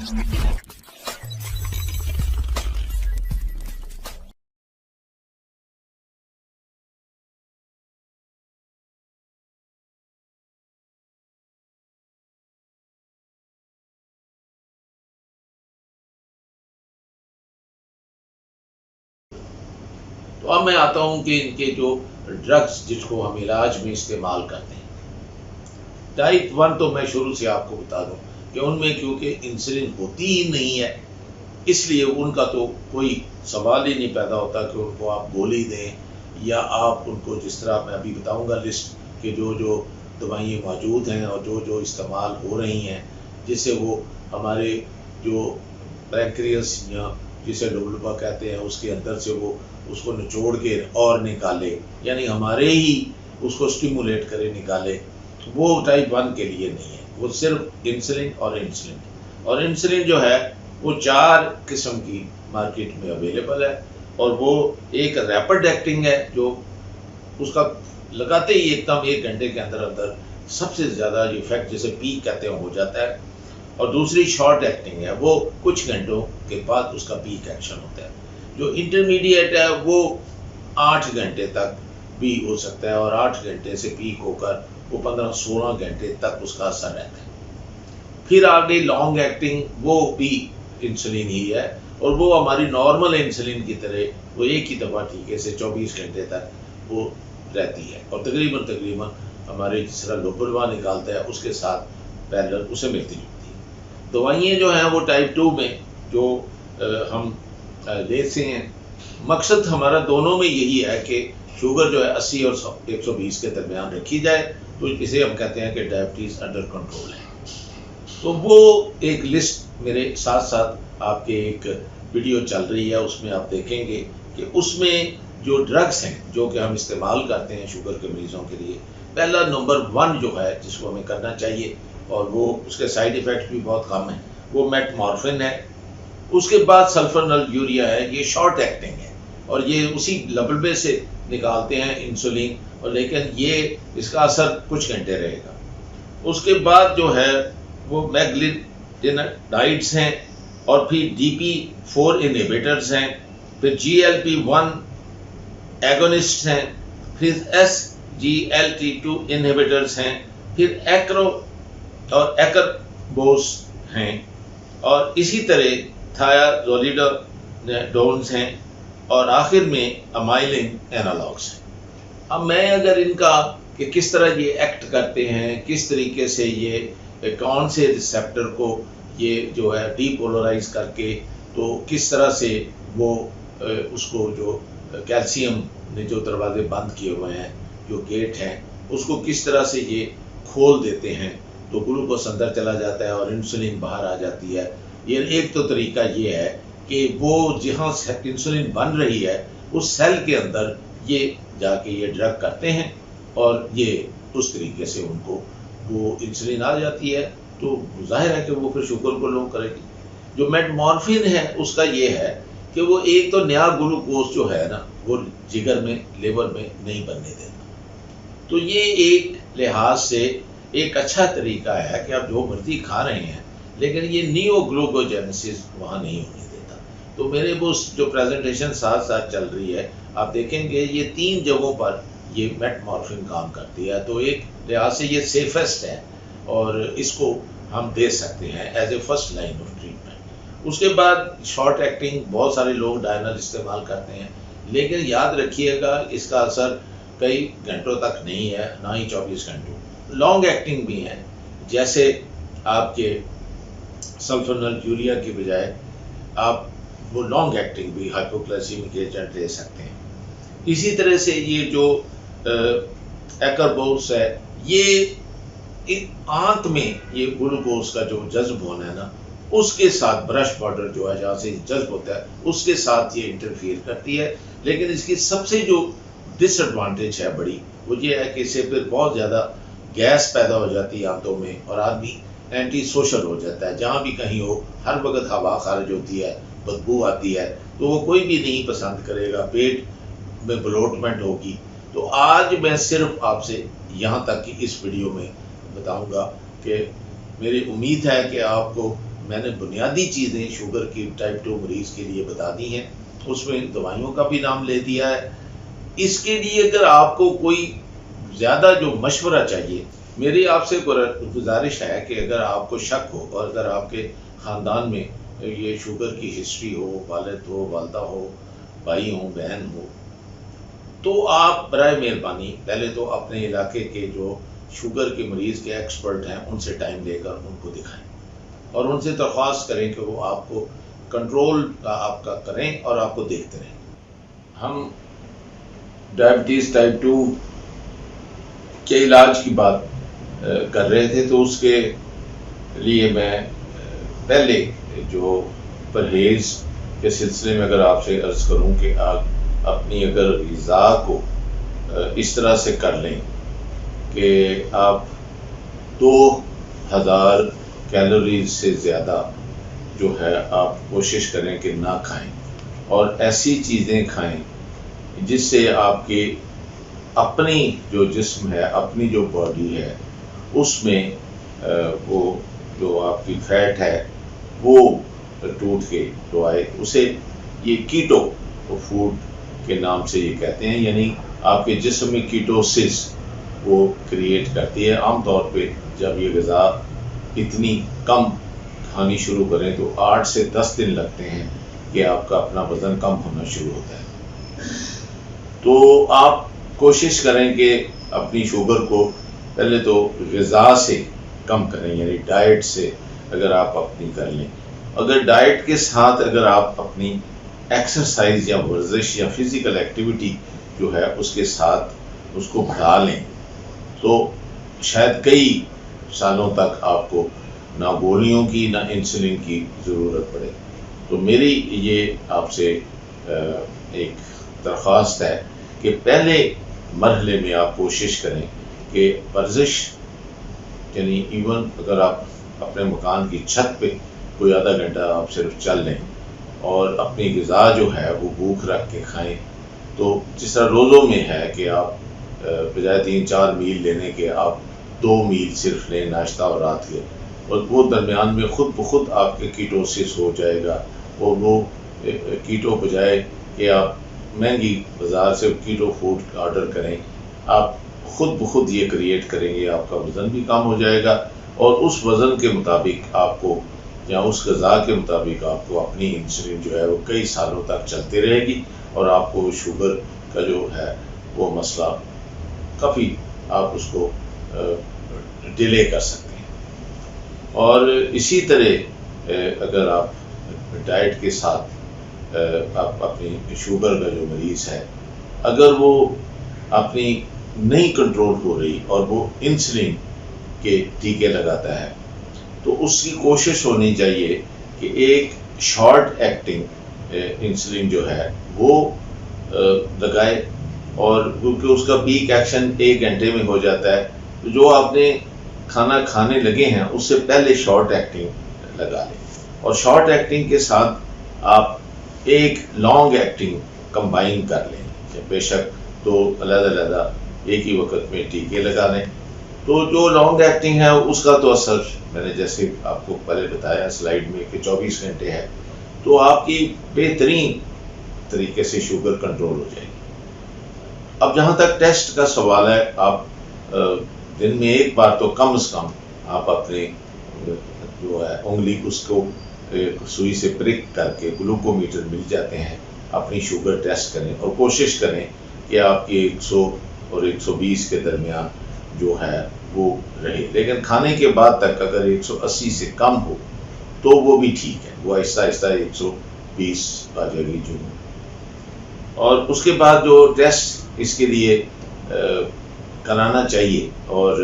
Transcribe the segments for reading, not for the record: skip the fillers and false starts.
तो अब मैं आता हूँ कि इनके जो ड्रग्स जिसको हम इलाज में इस्तेमाल करते हैं, टाइप 1 तो मैं शुरू से आपको बता दूं कि उनमें क्योंकि इंसुलिन होती ही नहीं है, इसलिए उनका तो कोई सवाल ही नहीं पैदा होता कि उनको आप गोली दें या आप उनको, जिस तरह मैं अभी बताऊंगा लिस्ट कि जो जो दवाइयाँ मौजूद हैं और जो जो इस्तेमाल हो रही हैं जिससे वो हमारे जो पैंक्रियास या जिसे लुबलुबा कहते हैं उसके अंदर से वो उसको निचोड़ के और निकाले, यानी हमारे ही उसको स्टिमुलेट करे निकाले, वो टाइप 1 के लिए नहीं है। वो सिर्फ इंसुलिन और इंसुलिन जो है वो 4 किस्म की मार्केट में अवेलेबल है और वो एक रैपिड एक्टिंग है जो उसका लगाते ही एकदम 1 घंटे के अंदर अंदर सबसे ज़्यादा इफेक्ट जिसे पीक कहते हैं हो जाता है, और दूसरी शॉर्ट एक्टिंग है, वो कुछ घंटों के बाद उसका पीक एक्शन होता है। जो इंटरमीडिएट है वो 8 घंटे तक भी हो सकता है और 8 घंटे से पीक होकर वो 15-16 घंटे तक उसका असर रहता है। फिर आगे लॉन्ग एक्टिंग, वो भी इंसुलिन ही है और वो हमारी नॉर्मल इंसुलिन की तरह वो एक ही दफ़ा टीके से 24 घंटे तक वो रहती है और तकरीबन हमारे जिस तरह लोबलवा निकालता है उसके साथ पैरेलल उसे मिलती जुलती है। दवाइयाँ जो हैं वो टाइप 2 में जो हम लेते हैं, मकसद हमारा दोनों में यही है कि शुगर जो है 80 और 120 के दरमियान रखी जाए, तो इसे हम कहते हैं कि डायबिटीज़ अंडर कंट्रोल है। तो वो एक लिस्ट मेरे साथ साथ आपके एक वीडियो चल रही है, उसमें आप देखेंगे कि उसमें जो ड्रग्स हैं जो कि हम इस्तेमाल करते हैं शुगर के मरीज़ों के लिए, पहला नंबर 1 जो है जिसको हमें करना चाहिए और वो उसके साइड इफ़ेक्ट भी बहुत कम है, वो मेटमॉर्फिन है। उसके बाद सल्फरनल यूरिया है, ये शॉर्ट एक्टिंग है और ये उसी लबलबे से निकालते हैं इंसुलिन, और लेकिन ये इसका असर कुछ घंटे रहेगा। उसके बाद जो है वो मैग्लिडाइड्स हैं और फिर DP4 इनहिबिटर्स हैं, फिर GLP-1 एगोनिस्ट हैं, फिर SGLT2 इनहिबिटर्स हैं, फिर एक्रो और एक्रोबोस हैं और इसी तरह थायाजोलिडोन्स हैं और आखिर में अमाइलिन एनालॉग्स हैं। अब मैं अगर इनका कि किस तरह ये एक्ट करते हैं, किस तरीके से ये कौन से रिसेप्टर को ये जो है डीपोलराइज करके, तो किस तरह से वो उसको जो कैल्शियम ने जो दरवाजे बंद किए हुए हैं, जो गेट हैं, उसको किस तरह से ये खोल देते हैं तो ग्लूकोज अंदर चला जाता है और इंसुलिन बाहर आ जाती है। ये एक तो तरीका ये है कि वो जहाँ इंसुलिन बन रही है उस सेल के अंदर ये जाके ये ड्रग करते हैं और ये उस तरीके से उनको वो इंसुलिन आ जाती है, तो जाहिर है कि वो फिर शुगर को लो करेगी। जो मेटमॉर्फिन है उसका ये है कि वो एक तो नया ग्लूकोज जो है ना वो जिगर में, लिवर में नहीं बनने देता, तो ये एक लिहाज से एक अच्छा तरीका है कि आप जो मर्जी खा रहे हैं लेकिन ये नियोग्लूकोजेनेसिस वहाँ नहीं होने देता। तो मेरे वो जो प्रेजेंटेशन साथ साथ चल रही है आप देखेंगे ये 3 जगहों पर ये मेटमॉर्फिन काम करती है, तो एक लिहाज से ये सेफेस्ट है और इसको हम दे सकते हैं as a first line of treatment. उसके बाद शॉर्ट एक्टिंग बहुत सारे लोग डायनल इस्तेमाल करते हैं, लेकिन याद रखिएगा इसका असर कई घंटों तक नहीं है, ना ही 24 घंटों। लॉन्ग एक्टिंग भी हैं, जैसे आपके सल्फरनल यूरिया की बजाय आप वो लॉन्ग एक्टिंग भी हाइपोग्लाइसीमिक एजेंट ले सकते हैं। इसी तरह से ये जो एक्रोबोस है, ये आंत में ये ग्लूकोज का जो जज्ब होना है ना, उसके साथ ब्रश बॉर्डर जो है जहाँ से जज्ब होता है उसके साथ ये इंटरफियर करती है। लेकिन इसकी सबसे जो डिसएडवांटेज है बड़ी, वो ये है कि इससे फिर बहुत ज़्यादा गैस पैदा हो जाती है आंतों में और आदमी एंटी सोशल हो जाता है। जहाँ भी कहीं हो हर वक्त हवा खारिज होती है, बदबू आती है, तो वो कोई भी नहीं पसंद करेगा, पेट में ब्लोटमेंट होगी। तो आज मैं सिर्फ आपसे यहाँ तक कि इस वीडियो में बताऊंगा कि मेरी उम्मीद है कि आपको मैंने बुनियादी चीज़ें शुगर की टाइप 2 मरीज़ के लिए बता दी हैं, उसमें दवाइयों का भी नाम ले दिया है। इसके लिए अगर आपको कोई ज़्यादा जो मशवरा चाहिए, मेरी आपसे गुजारिश है कि अगर आपको शक हो और अगर आपके ख़ानदान में ये शुगर की हिस्ट्री हो, वालिद हो, वालदा हो, भाई हो, बहन हो, तो आप बराए मेहरबानी पहले तो अपने इलाके के जो शुगर के मरीज़ के एक्सपर्ट हैं उनसे टाइम लेकर उनको दिखाएं और उनसे दरख्वास्त करें कि वो आपको कंट्रोल का आपका करें और आपको देखते रहें। हम डायबिटीज़ टाइप 2 के इलाज की बात कर रहे थे, तो उसके लिए मैं पहले जो परहेज़ के सिलसिले में अगर आपसे अर्ज़ करूं कि आप अपनी अगर ग़िज़ा को इस तरह से कर लें कि आप 2000 कैलोरीज से ज़्यादा जो है आप कोशिश करें कि ना खाएं और ऐसी चीज़ें खाएं जिससे आपकी अपनी जो जिस्म है, अपनी जो बॉडी है, उसमें वो जो आपकी फैट है वो टूट के तो आए। उसे ये कीटो फूड के नाम से ये कहते हैं, यानी आपके जिस्म में कीटोसिस वो क्रिएट करती है। आमतौर पे जब ये ग़िज़ा इतनी कम खानी शुरू करें तो 8 से 10 दिन लगते हैं कि आपका अपना वज़न कम होना शुरू होता है। तो आप कोशिश करें कि अपनी शुगर को पहले तो ग़िज़ा से कम करें, यानी डाइट से अगर आप अपनी कर लें। अगर डाइट के साथ अगर आप अपनी एक्सरसाइज या वर्जिश या फिज़िकल एक्टिविटी जो है उसके साथ उसको बढ़ा लें तो शायद कई सालों तक आपको ना गोलियों की ना इंसुलिन की ज़रूरत पड़े। तो मेरी ये आपसे एक दरख्वास्त है कि पहले मरहले में आप कोशिश करें कि वर्जिश, यानी इवन अगर आप अपने मकान की छत पे कोई आधा घंटा आप सिर्फ चल लें और अपनी ग़िज़ा जो है वो भूख रख के खाएं। तो जिस तरह रोज़ों में है कि आप बजाय 3-4 मील लेने के आप 2 मील सिर्फ लें, नाश्ता और रात के, और वो दरमियान में खुद ब खुद आपके कीटोसिस हो जाएगा। और वो कीटो बजाय कि आप महंगी बाज़ार से कीटो फूड ऑर्डर करें, आप खुद ब खुद ये क्रिएट करेंगे, आपका वज़न भी कम हो जाएगा और उस वज़न के मुताबिक आपको या उस ग़िज़ा के मुताबिक आपको अपनी इंसुलिन जो है वो कई सालों तक चलती रहेगी और आपको शुगर का जो है वो मसला काफ़ी आप उसको डिले कर सकते हैं। और इसी तरह अगर आप डाइट के साथ आप अपनी शुगर का जो मरीज़ है, अगर वो अपनी नहीं कंट्रोल हो रही और वो इंसुलिन के टीके लगाता है, तो उसकी कोशिश होनी चाहिए कि एक शॉर्ट एक्टिंग इंसुलिन जो है वो लगाए, और क्योंकि उसका पीक एक्शन 1 घंटे में हो जाता है, तो जो आपने खाना खाने लगे हैं उससे पहले शॉर्ट एक्टिंग लगा लें। और शॉर्ट एक्टिंग के साथ आप एक लॉन्ग एक्टिंग कंबाइन कर लें, बेशक तो अलग-अलग एक ही वक्त में टीके लगा लें। तो जो लॉन्ग एक्टिंग है उसका तो असर मैंने जैसे आपको पहले बताया स्लाइड में कि 24 घंटे है, तो आपकी बेहतरीन तरीके से शुगर कंट्रोल हो जाएगी। अब जहाँ तक टेस्ट का सवाल है, आप दिन में एक बार तो कम से कम आप अपने जो है उंगली उसको सुई से प्रिक करके ग्लूकोमीटर मिल जाते हैं, अपनी शुगर टेस्ट करें और कोशिश करें कि आपकी 100 और 120 के दरमियान जो है वो रहे। लेकिन खाने के बाद तक अगर 180 से कम हो तो वो भी ठीक है, वो आहिस्ता आहिस्ता 120 आ जाएगी जो। और उसके बाद जो टेस्ट इसके लिए कराना चाहिए, और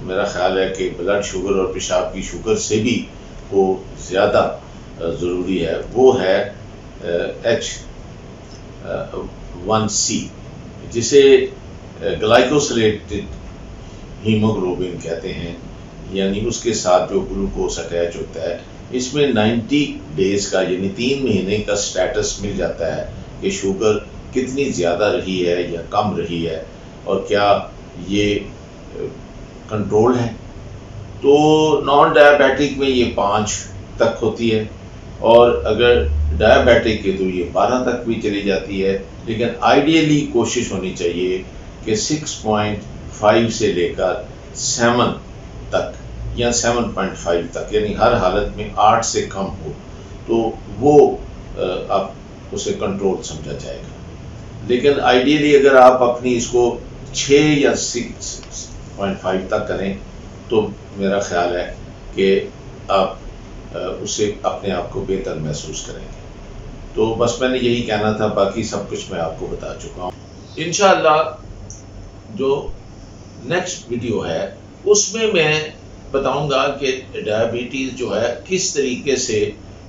मेरा ख्याल है कि ब्लड शुगर और पेशाब की शुगर से भी वो ज़्यादा ज़रूरी है, वो है H1C, जिसे ग्लाइकोसिलेटेड हीमोग्लोबिन कहते हैं, यानी उसके साथ जो ग्लूकोज अटैच होता है। इसमें 90 डेज़ का यानी 3 महीने का स्टेटस मिल जाता है कि शुगर कितनी ज़्यादा रही है या कम रही है और क्या ये कंट्रोल है। तो नॉन डायबिटिक में ये 5 तक होती है, और अगर डायबिटिक है तो ये 12 तक भी चली जाती है। लेकिन आइडियली कोशिश होनी चाहिए कि 6.5 से लेकर 7 तक या 7.5 तक, यानी हर हालत में 8 से कम हो तो वो आप उसे कंट्रोल समझा जाएगा। लेकिन आइडियली अगर आप अपनी इसको 6 या 6.5 तक करें तो मेरा ख्याल है कि आप उससे अपने आप को बेहतर महसूस करेंगे। तो बस मैंने यही कहना था, बाकी सब कुछ मैं आपको बता चुका हूँ। इंशाअल्लाह जो नेक्स्ट वीडियो है उसमें मैं बताऊंगा कि डायबिटीज़ जो है किस तरीके से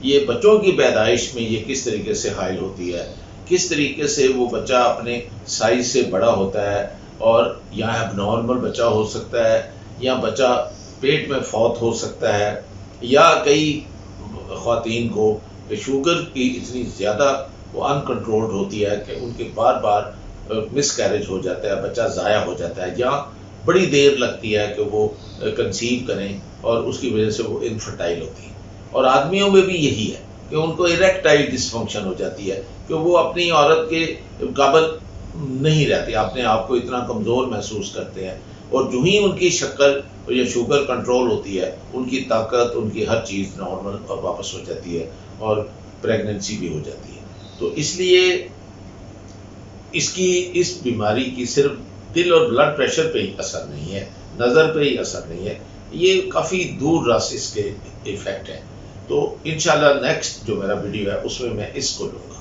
ये बच्चों की पैदाइश में ये किस तरीके से हाइल होती है, किस तरीके से वो बच्चा अपने साइज से बड़ा होता है, और या एबनॉर्मल बच्चा हो सकता है, या बच्चा पेट में फौत हो सकता है, या कई ख़वातीन को शुगर की इतनी ज़्यादा वो अनकंट्रोल्ड होती है कि उनके बार बार मिसकैरेज हो जाता है, बच्चा ज़ाया हो जाता है, या बड़ी देर लगती है कि वो कंसीव करें और उसकी वजह से वो इनफर्टाइल होती है। और आदमियों में भी यही है कि उनको इरेक्टाइल डिसफंक्शन हो जाती है कि वो अपनी औरत के काबिल नहीं रहते, अपने आप को इतना कमज़ोर महसूस करते हैं, और जो ही उनकी शक्ल या शुगर कंट्रोल होती है उनकी ताकत, उनकी हर चीज़ नॉर्मल और वापस हो जाती है, और प्रेगनेंसी भी हो जाती है। तो इसलिए इस बीमारी की सिर्फ दिल और ब्लड प्रेशर पे ही असर नहीं है, नज़र पे ही असर नहीं है, ये काफ़ी दूर रस इसके इफ़ेक्ट हैं। तो इंशाल्लाह नेक्स्ट जो मेरा वीडियो है उसमें मैं इसको लूँगा।